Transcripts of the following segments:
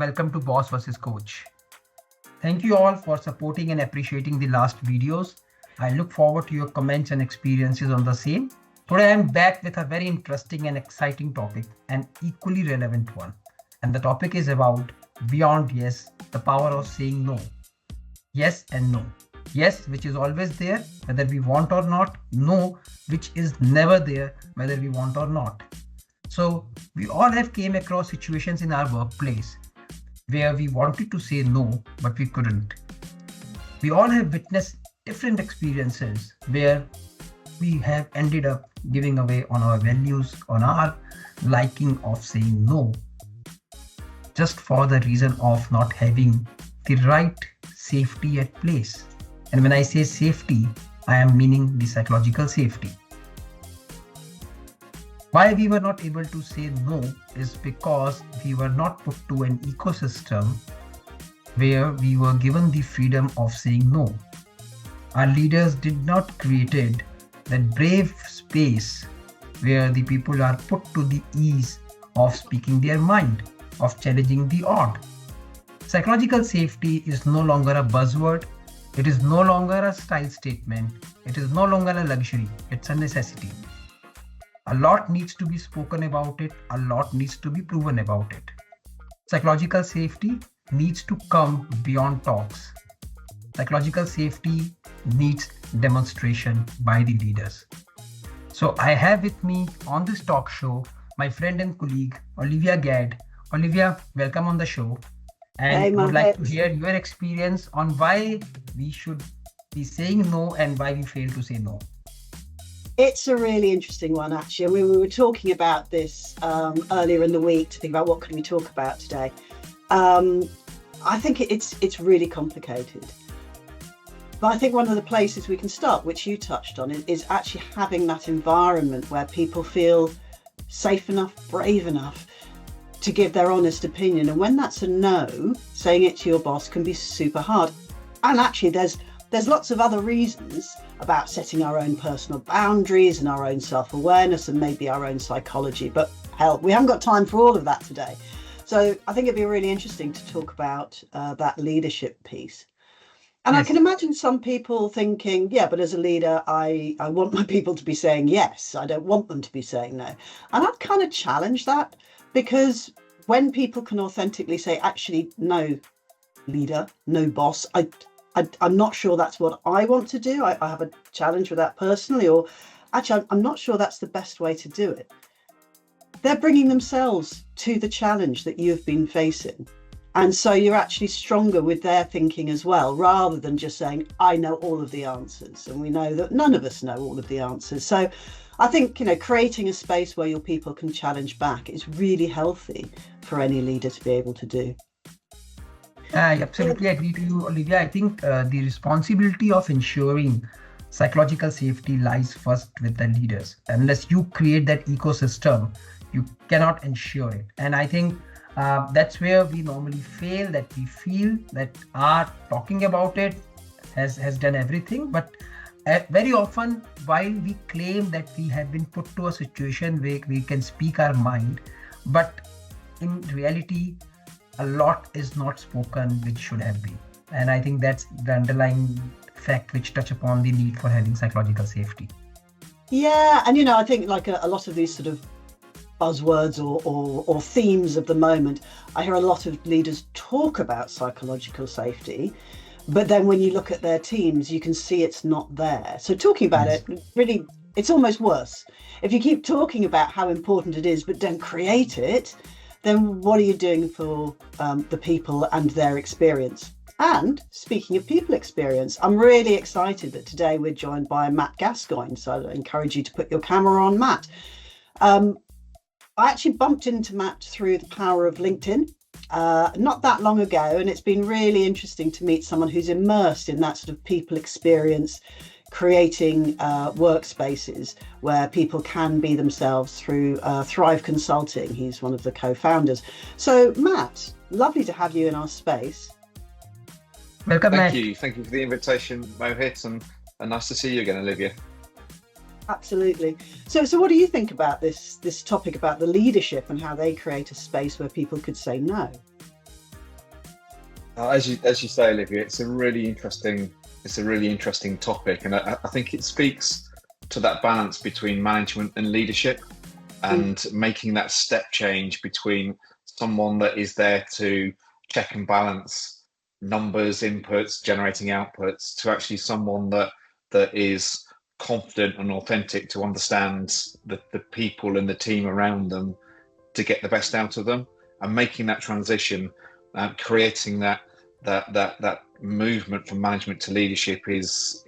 Welcome to Boss vs. Coach. Thank you all for supporting and appreciating the last videos. I look forward to your comments and experiences on the same. Today I'm back with a very interesting and exciting topic, an equally relevant one. And the topic is about beyond yes, the power of saying no. Yes and no. Yes, which is always there, whether we want or not. No, which is never there, whether we want or not. So we all have came across situations in our workplace where we wanted to say no, but we couldn't. We all have witnessed different experiences where we have ended up giving away on our values, on our liking of saying no, just for the reason of not having the right safety at place. And when I say safety, I am meaning the psychological safety. Why we were not able to say no is because we were not put to an ecosystem where we were given the freedom of saying no. Our leaders did not create that brave space where the people are put to the ease of speaking their mind, of challenging the odd. Psychological safety is no longer a buzzword. It is no longer a style statement. It is no longer a luxury. It's a necessity. A lot needs to be spoken about it. A lot needs to be proven about it. Psychological safety needs to come beyond talks. Psychological safety needs demonstration by the leaders. So I have with me on this talk show my friend and colleague Olivia Gadd. Olivia, welcome on the show. And Hey, would like to Mohit. hear your experience on why we should be saying no and why we fail to say no. It's a really interesting one, actually. We were talking about this earlier in the week to think about what can we talk about today. I think it's really complicated. But I think one of the places we can start, which you touched on, is actually having that environment where people feel safe enough, brave enough to give their honest opinion. And when that's a no, saying it to your boss can be super hard. And actually, there's lots of other reasons about setting our own personal boundaries and our own self-awareness and maybe our own psychology. But hell, we haven't got time for all of that today. So I think it'd be really interesting to talk about that leadership piece. And I Yes. can imagine some people thinking, yeah, but as a leader, I want my people to be saying yes. I don't want them to be saying no. And I'd kind of challenge that, because when people can authentically say, actually, no, leader, no boss, I'm not sure that's what I want to do. I have a challenge with that personally, or actually, I'm not sure that's the best way to do it. They're bringing themselves to the challenge that you've been facing. And so you're actually stronger with their thinking as well, rather than just saying, I know all of the answers. And we know that none of us know all of the answers. So I think, creating a space where your people can challenge back is really healthy for any leader to be able to do. I absolutely agree to you, Olivia. I think the responsibility of ensuring psychological safety lies first with the leaders. Unless you create that ecosystem, you cannot ensure it. And I think that's where we normally fail, that we feel that our talking about it has done everything. But very often, while we claim that we have been put to a situation where we can speak our mind, but in reality, a lot is not spoken which should have been. And I think that's the underlying fact which touch upon the need for having psychological safety. Yeah, and I think like a lot of these sort of buzzwords or themes of the moment, I hear a lot of leaders talk about psychological safety, but then when you look at their teams, you can see it's not there. So talking about Yes. it, really, it's almost worse. If you keep talking about how important it is, but don't create it, then what are you doing for the people and their experience? And speaking of people experience, I'm really excited that today we're joined by Matt Gascoigne. So I encourage you to put your camera on, Matt. I actually bumped into Matt through the power of LinkedIn not that long ago, and it's been really interesting to meet someone who's immersed in that sort of people experience, creating workspaces where people can be themselves through Thrive Consulting. He's one of the co-founders. So Matt, lovely to have you in our space. Welcome, Matt. Thank you for the invitation, Mohit, and nice to see you again, Olivia. Absolutely. So what do you think about this topic about the leadership and how they create a space where people could say no? As you say, Olivia, it's a really interesting topic, and I think it speaks to that balance between management and leadership, and making that step change between someone that is there to check and balance numbers, inputs, generating outputs, to actually someone that is confident and authentic, to understand the people and the team around them to get the best out of them, and making that transition, creating that movement from management to leadership is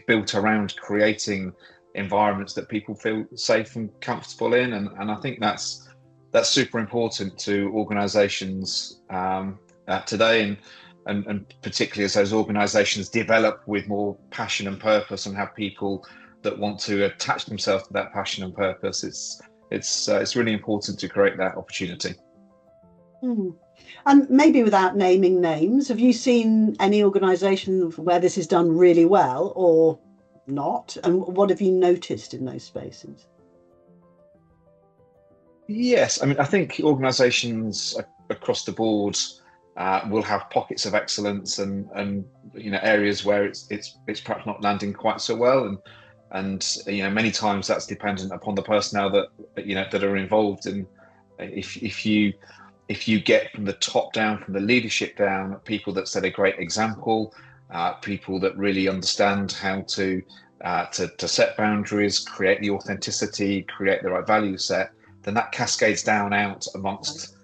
built around creating environments that people feel safe and comfortable in, and I think that's super important to organizations today, and particularly as those organizations develop with more passion and purpose, and have people that want to attach themselves to that passion and purpose. It's really important to create that opportunity. And maybe without naming names, have you seen any organisation where this is done really well or not? And what have you noticed in those spaces? Yes, I mean, I think organisations across the board will have pockets of excellence, and areas where it's perhaps not landing quite so well, and many times that's dependent upon the personnel that are involved. And if you get from the top down, from the leadership down, people that set a great example, people that really understand how to set boundaries, create the authenticity, create the right value set, then that cascades down out amongst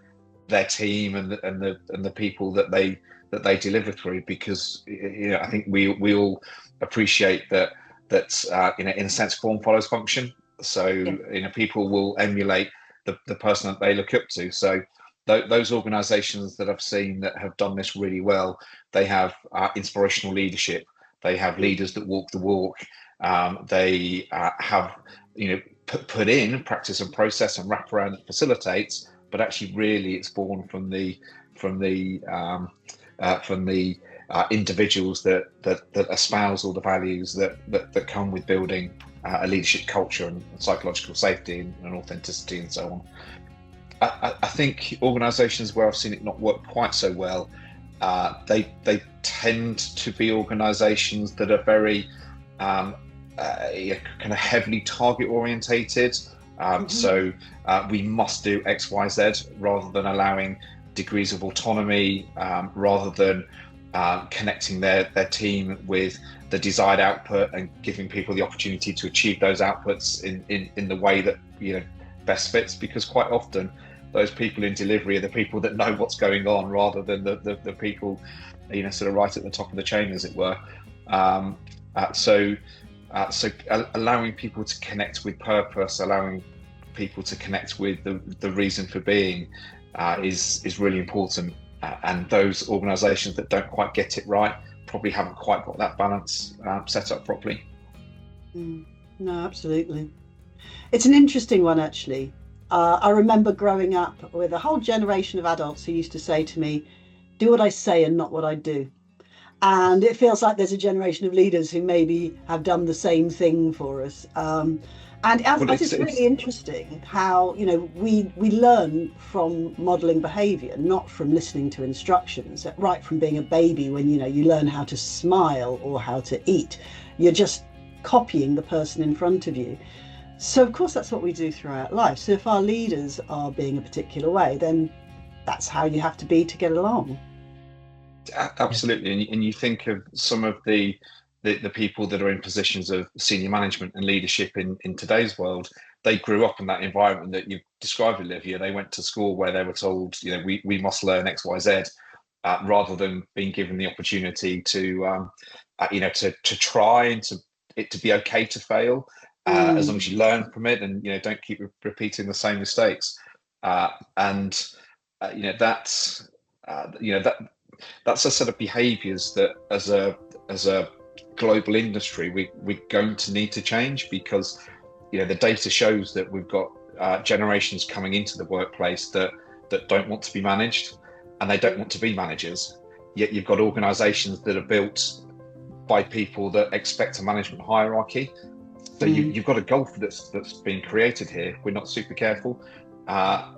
their team and the people that they deliver through. Because I think we all appreciate that in a sense, form follows function. So people will emulate the person that they look up to. So those organizations that I've seen that have done this really well, they have inspirational leadership. They have leaders that walk the walk. They have put in practice and process and wraparound that facilitates, but actually really it's born from the individuals that espouse all the values that come with building a leadership culture and psychological safety and authenticity and so on. I think organisations where I've seen it not work quite so well, they tend to be organisations that are very kind of heavily target orientated. So we must do X, Y, Z, rather than allowing degrees of autonomy, rather than connecting their team with the desired output and giving people the opportunity to achieve those outputs in the way that best fits. Because quite often those people in delivery are the people that know what's going on, rather than the people sort of right at the top of the chain, as it were. So allowing people to connect with purpose, allowing people to connect with the reason for being is really important. And those organisations that don't quite get it right probably haven't quite got that balance set up properly. No, absolutely. It's an interesting one, actually. I remember growing up with a whole generation of adults who used to say to me, do what I say and not what I do. And it feels like there's a generation of leaders who maybe have done the same thing for us. It's really interesting how we learn from modelling behaviour, not from listening to instructions. Right from being a baby, when you learn how to smile or how to eat, you're just copying the person in front of you. So of course that's what we do throughout life. So if our leaders are being a particular way, then that's how you have to be to get along. Absolutely. And you think of some of the people that are in positions of senior management and leadership in today's world. They grew up in that environment that you've described, Olivia. They went to school where they were told, we must learn X, Y, Z, rather than being given the opportunity to try and to be okay to fail, as long as you learn from it and don't keep repeating the same mistakes. That's a set of behaviours that as a global industry we're going to need to change, because the data shows that we've got generations coming into the workplace that don't want to be managed, and they don't want to be managers. Yet you've got organisations that are built by people that expect a management hierarchy. So you've got a gulf that's being created here if we're not super careful.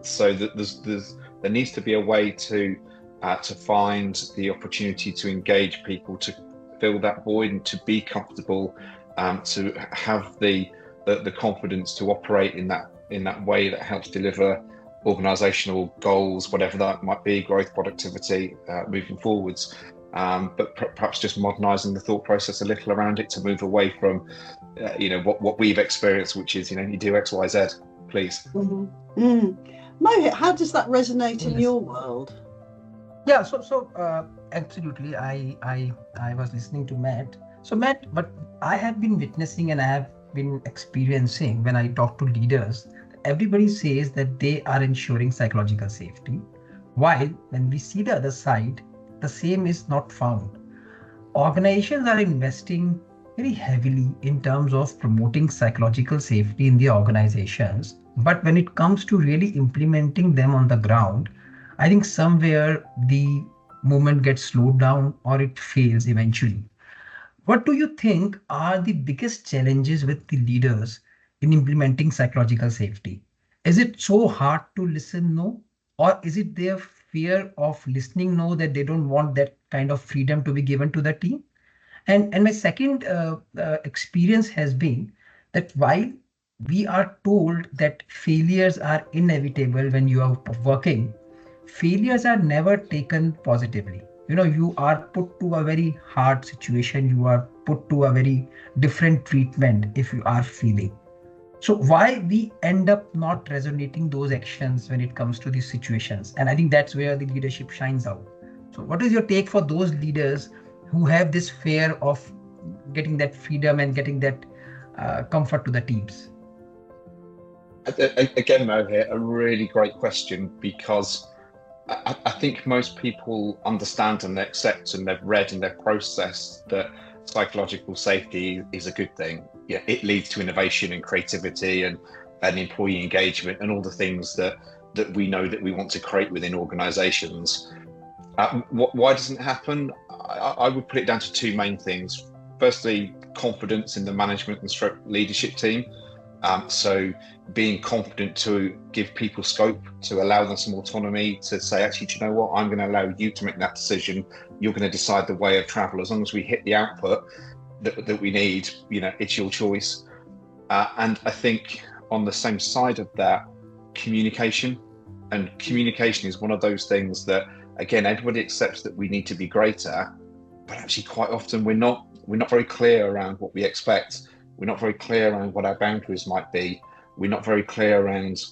So there needs to be a way to to find the opportunity to engage people, to fill that void and to be comfortable, to have the confidence to operate in that way that helps deliver organizational goals, whatever that might be, growth, productivity, moving forwards. But perhaps just modernising the thought process a little around it to move away from, what we've experienced, which is, you do X, Y, Z, please. Mm-hmm. Mohit, how does that resonate in your world? Yeah, so absolutely. I was listening to Matt. So Matt, but I have been witnessing and I have been experiencing when I talk to leaders, everybody says that they are ensuring psychological safety, while when we see the other side, the same is not found. Organizations are investing very heavily in terms of promoting psychological safety in the organizations. But when it comes to really implementing them on the ground, I think somewhere the movement gets slowed down or it fails eventually. What do you think are the biggest challenges with the leaders in implementing psychological safety? Is it so hard to listen no? Or is it their fear of listening no that they don't want that kind of freedom to be given to the team? And my second experience has been that while we are told that failures are inevitable when you are working, failures are never taken positively. You are put to a very hard situation. You are put to a very different treatment if you are failing. So why we end up not resonating those actions when it comes to these situations? And I think that's where the leadership shines out. So what is your take for those leaders who have this fear of getting that freedom and getting that comfort to the teams? Again, Mohit, a really great question, because I think most people understand and accept and they've read and they've processed that psychological safety is a good thing. Yeah, it leads to innovation and creativity and employee engagement and all the things that we know that we want to create within organizations. Why doesn't it happen? I would put it down to two main things. Firstly, confidence in the management and leadership team. So being confident to give people scope, to allow them some autonomy, to say, actually, do you know what? I'm going to allow you to make that decision. You're going to decide the way of travel. As long as we hit the output that we need, it's your choice. And I think on the same side of that, communication. And communication is one of those things that, again, everybody accepts that we need to be greater, but actually quite often we're not very clear around what we expect. We're not very clear around what our boundaries might be. We're not very clear around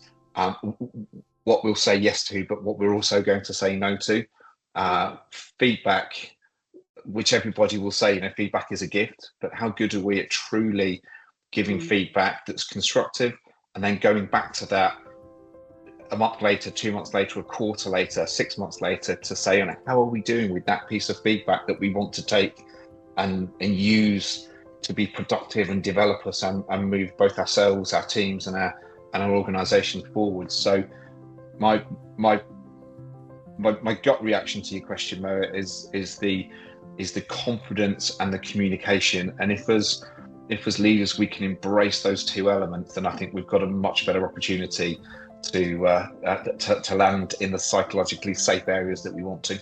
what we'll say yes to, but what we're also going to say no to. Feedback, which everybody will say, feedback is a gift, but how good are we at truly giving feedback that's constructive and then going back to that a month later, 2 months later, a quarter later, 6 months later to say, how are we doing with that piece of feedback that we want to take and use to be productive and develop us and move both ourselves, our teams, and our organisations forward. So, my gut reaction to your question, Mo, is the confidence and the communication. And if as leaders we can embrace those two elements, then I think we've got a much better opportunity to land in the psychologically safe areas that we want to.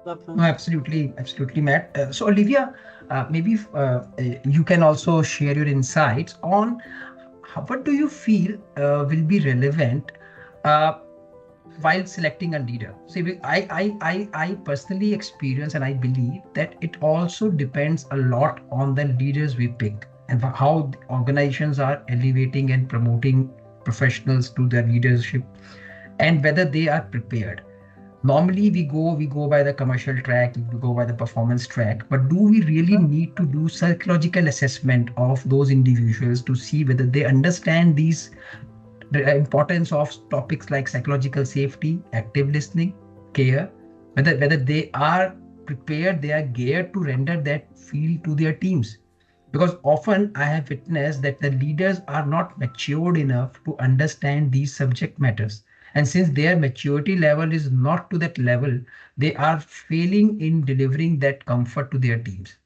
No, absolutely, Matt. So Olivia, maybe you can also share your insights on what do you feel will be relevant while selecting a leader. See, I personally experience and I believe that it also depends a lot on the leaders we pick and how organizations are elevating and promoting professionals to their leadership and whether they are prepared. Normally we go by the commercial track, we go by the performance track, but do we really need to do psychological assessment of those individuals to see whether they understand the importance of topics like psychological safety, active listening, care, whether they are prepared, they are geared to render that field to their teams? Because often I have witnessed that the leaders are not matured enough to understand these subject matters. And since their maturity level is not to that level, they are failing in delivering that comfort to their teams.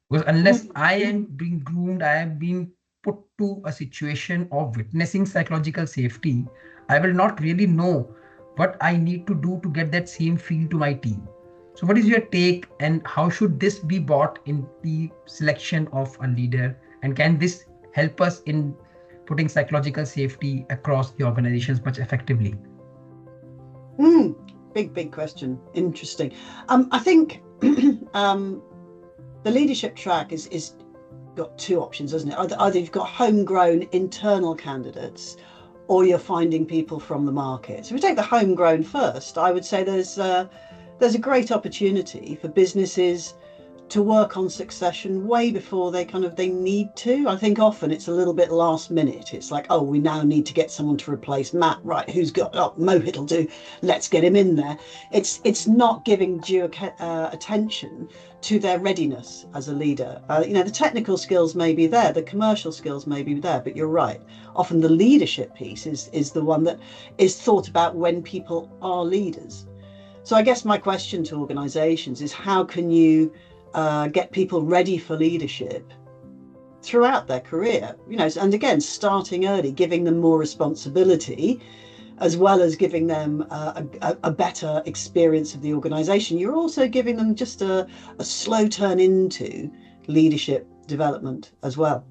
Because unless I am being groomed, I am being put to a situation of witnessing psychological safety, I will not really know what I need to do to get that same feel to my team. So what is your take, and how should this be brought in the selection of a leader? And can this help us in putting psychological safety across the organizations much effectively? Big question. Interesting. I think the leadership track is got two options, hasn't it? Either you've got homegrown internal candidates, or you're finding people from the market. So if we take the homegrown first, I would say there's a great opportunity for businesses to work on succession way before they need to. I think often it's a little bit last minute. It's like, oh, we now need to get someone to replace Matt. Right, who's got, oh, Mohit will do. Let's get him in there. It's not giving due attention to their readiness as a leader. The technical skills may be there, the commercial skills may be there, but you're right. Often the leadership piece is the one that is thought about when people are leaders. So I guess my question to organizations is, how can you get people ready for leadership throughout their career? And again, starting early, giving them more responsibility, as well as giving them a better experience of the organization. You're also giving them just a slow turn into leadership development as well.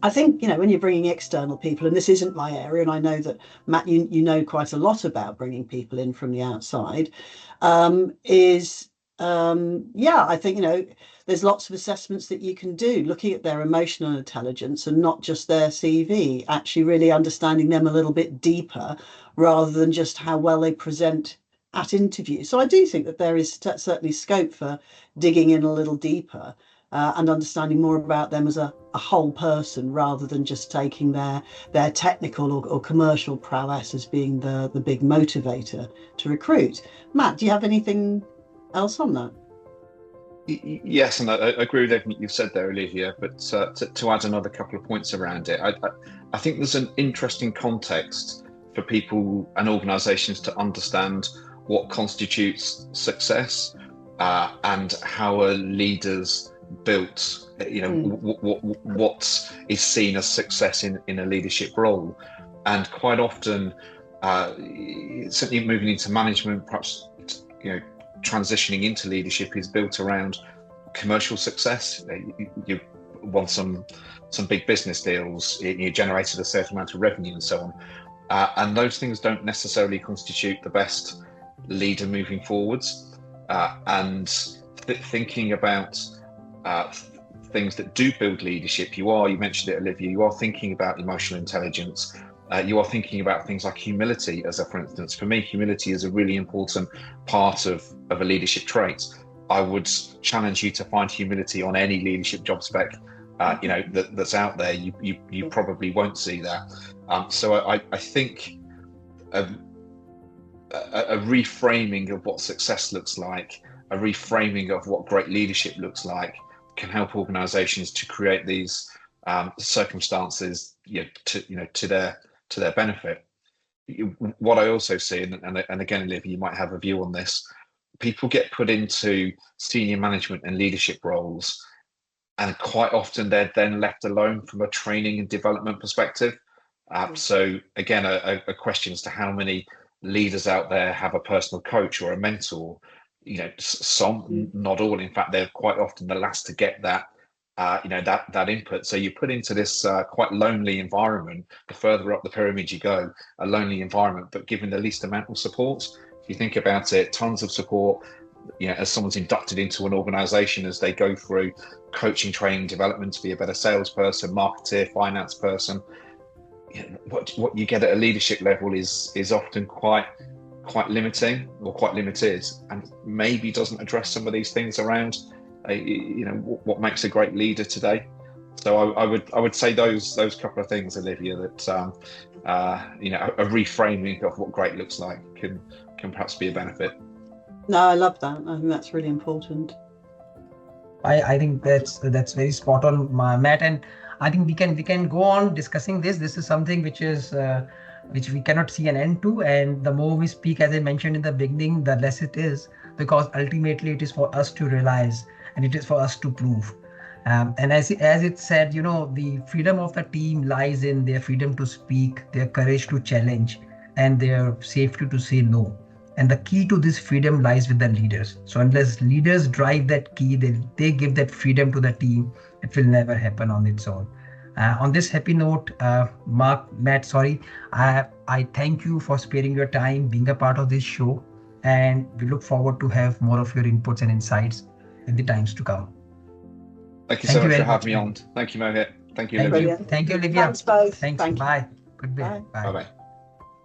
I think, when you're bringing external people, and this isn't my area, and I know that, Matt, you know quite a lot about bringing people in from the outside, I think, there's lots of assessments that you can do, looking at their emotional intelligence and not just their CV, actually really understanding them a little bit deeper rather than just how well they present at interviews. So I do think that there is certainly scope for digging in a little deeper and understanding more about them as a whole person, rather than just taking their technical or commercial prowess as being the big motivator to recruit. Matt, do you have anything else on that? Yes, and I agree with everything you've said there, Olivia, but to add another couple of points around it, I think there's an interesting context for people and organisations to understand what constitutes success and how a leader's built, what is seen as success in a leadership role. And quite often, certainly moving into management, perhaps, transitioning into leadership is built around commercial success. You won some big business deals, you generated a certain amount of revenue and so on. And those things don't necessarily constitute the best leader moving forwards. And thinking about things that do build leadership, you mentioned it, Olivia, you are thinking about emotional intelligence. You are thinking about things like humility, for instance. For me, humility is a really important part of a leadership trait. I would challenge you to find humility on any leadership job spec, that's out there. You probably won't see that. So I think a reframing of what success looks like, a reframing of what great leadership looks like, can help organisations to create these circumstances, to their benefit. What I also see, and again, Olivia, you might have a view on this, people get put into senior management and leadership roles, and quite often they're then left alone from a training and development perspective. So again, a question as to how many leaders out there have a personal coach or a mentor. Some, not all. In fact, they're quite often the last to get that that input. So you put into this quite lonely environment. The further up the pyramid you go, a lonely environment, but given the least amount of support. If you think about it, tons of support, as someone's inducted into an organization, as they go through coaching, training, development to be a better salesperson, marketer, finance person. What you get at a leadership level is often quite limiting or quite limited, and maybe doesn't address some of these things around what makes a great leader today. So I would say those couple of things, Olivia, that a reframing of what great looks like can perhaps be a benefit. No, I love that. I think that's really important. I think that's very spot on, Matt, and I think we can go on discussing this. This is something which we cannot see an end to, and the more we speak, as I mentioned in the beginning, the less it is, because ultimately it is for us to realize and it is for us to prove. And as it said, the freedom of the team lies in their freedom to speak, their courage to challenge, and their safety to say no. And the key to this freedom lies with the leaders. So unless leaders drive that key, they give that freedom to the team, it will never happen on its own. On this happy note, Matt, sorry, I thank you for sparing your time, being a part of this show, and we look forward to have more of your inputs and insights in the times to come. Thank you so much for having me on. Thank you, Mohit. Thank you, Olivia. Brilliant. Thank you, Olivia. Thanks both. Thanks. Thank you. Bye. Good day. Bye. Bye-bye.